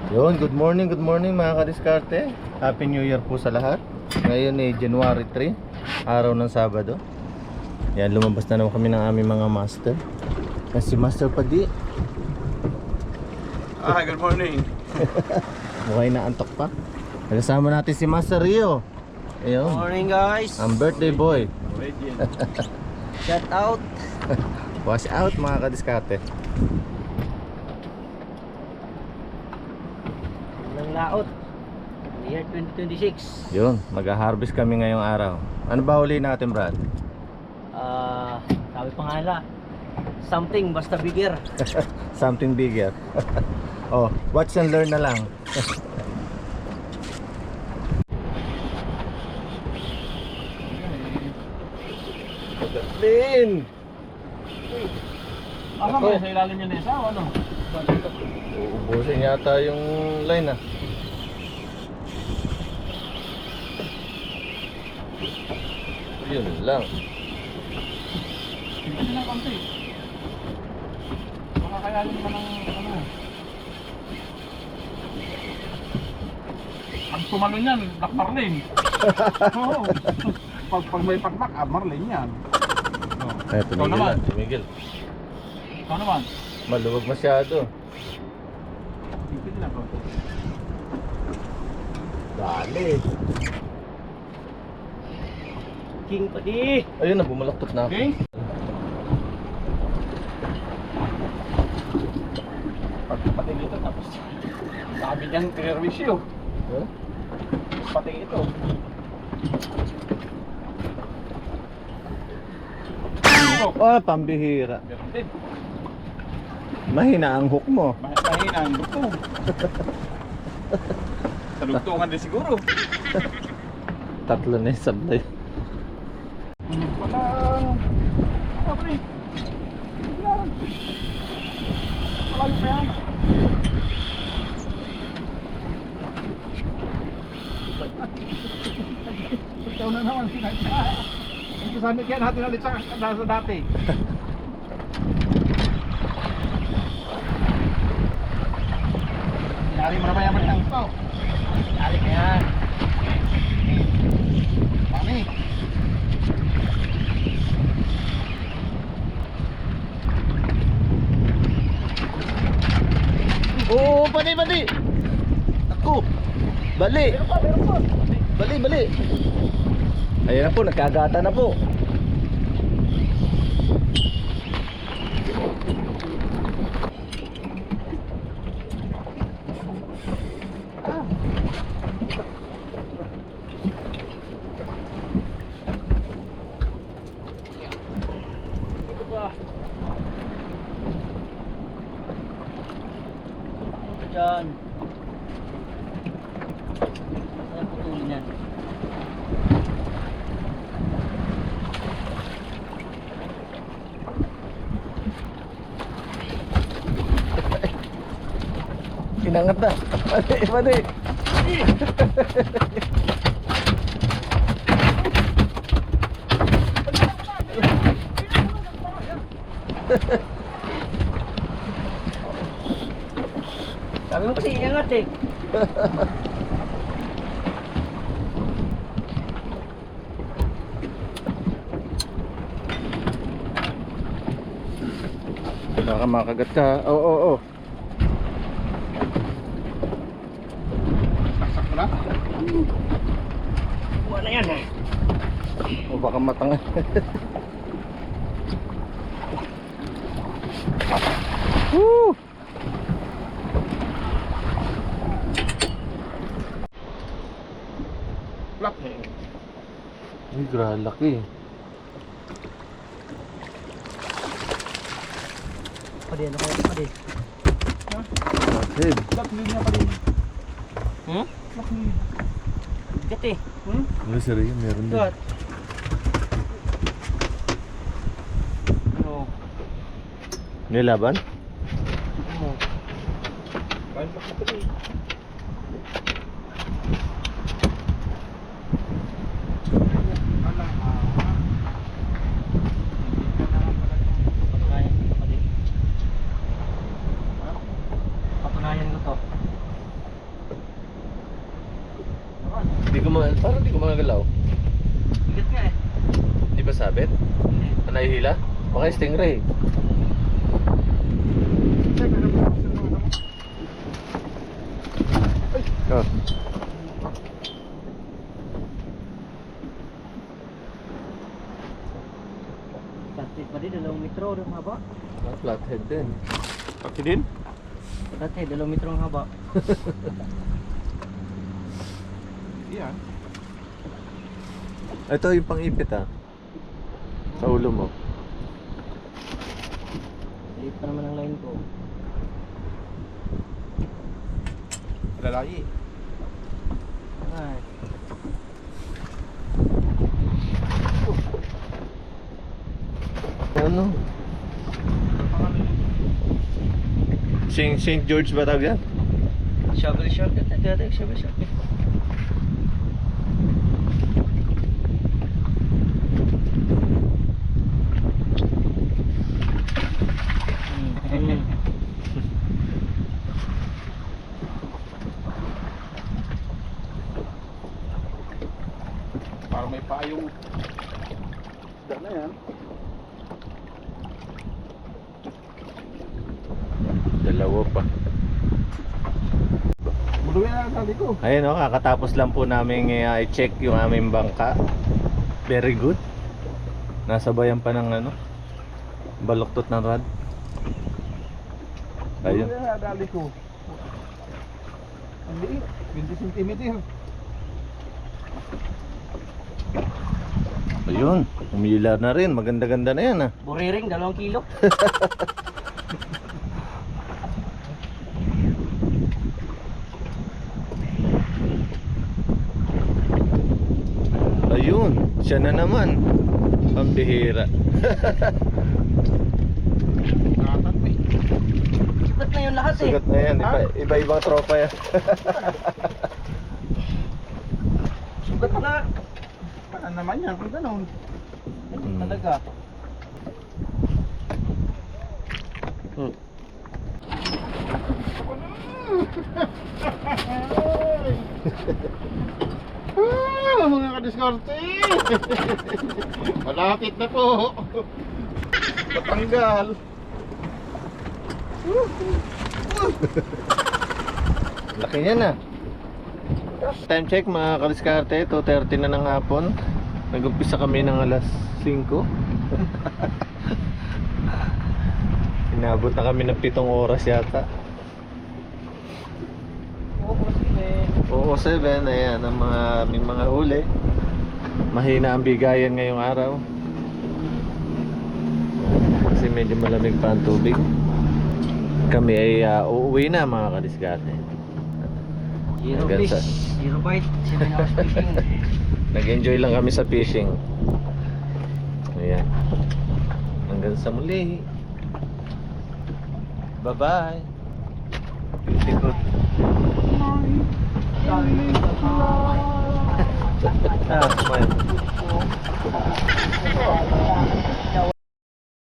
Yun, good morning mga kadiskarte. Happy New Year po sa lahat. Ngayon ay January 3, araw ng Sabado. Yan, lumabas na naman kami ng aming mga master. Yan si Master Padi. Good morning. Mukha'y naantok pa. Kasama natin si Master Rio. Ayun, Morning guys. ang birthday boy. Shout out. Wash out mga kadiskarte. Ng laot. Year 2026. Yun, mag-harvest kami ngayong araw. Ano ba huli natin, Brad? Sabi pa nga nila, something basta bigger. Something bigger. Oh, watch and learn na lang. Pagatlin! Asa mo sa ilalim niya nesa o ano? Uubusin yata yung line ah. Yun lang. Tingnan lang konti. Baka kayanin naman ng ano. Pag tumalo niyan, Black Marlin. Oo. Pag may pakpak, Marlin yan. Ay, Ikaw tumigil naman. na, tumigil. Ikaw naman. Maluwag masyado. Tingnan lang konti. Dali. King pa di. Ayun na, bumalaktot na ako. Okay? Pati dito tapos sabi niyang servisyo. Huh? Pati ito. Oh, pambihira. Meron din. Mahina ang hook mo. Mahina ang dugtong. Sa dugtungan din siguro. Tatlo na yung sablay. Wala. Pre. Yan. Malayo pa yan. Ikaw na naman sinagsa. Ito sa amin kaya natin ulit sa dati. Yari mo na ba yaman ng ito? Dali ka yan. Mami. Oo, bali, bali. Ako. Bali. Bali, bali. Ayan na po, nagkagata na po. Diyan. Saan putulin yan? Inangat na. Bali, bali. Sabi mo kasi iangat eh. Baka makagat ka. Oo, oo, oo. Saksak mo na. Buwan na yan eh. O baka matangan. Woo! Flat eh. Ay, grabe laki. Padi, ano kaya padi? Head. Flat lead niya pa din. Flat lead. Bigat eh. Ano sir, yun meron din. Bigat. Ano? Nilaban? Ano? Kain pa pa din. Patunayan ko to. Parang di gumagalaw. Bigat nga eh. Di ba sabit? Nahihila? Baka stingray. Oh. Dati pa din, 2 metro ang haba. Flathead din. Pati din? Dati, 2 metro ang haba. Yan. Ito yung pang-ipit sa ulo mo. Liit pa naman ang line ko. Lalaki. Ay. Ano? St. George ba tawag yan? Shovel shark. Dati, shovel shark. Para may payong. Isda na yan. Dalawa pa. Buluin na tali ko. Ayun kakatapos lang po namin i-check yung aming bangka. Very good. Nasabayan pa ng baluktot ng rod. Ayun. Buluin na tali ko. Ang liit. 20 cm. Ayun. Umila na rin. Maganda-ganda na yan Buriring, 2 kilo. Ayun. Siya na naman. Pambihira. Nakatatpi. Sugat na yung lahat eh. Sugat na yan. Iba-ibang tropa yan. Sugat na. Ano naman yan kung ganun. Talaga. Mga kadiskarte. Malapit na po. Patanggal. Laki niya na. Time check mga kadiskarte, 2:30 na ng hapon. Nag-umpisa kami ng alas 5. Inabot na kami ng 7 oras yata. Oo, 7. Ayan ang aming mga huli. Mahina ang bigayan ngayong araw. Kasi medyo malamig pa ang tubig. Kami ay uuwi na mga kadiskarte. Zero Hanggang fish, sa- 0 bite, 7 hours fishing. Nag-enjoy lang kami sa fishing. Ayan. Hanggang sa muli. Bye-bye. Beautiful. Smile.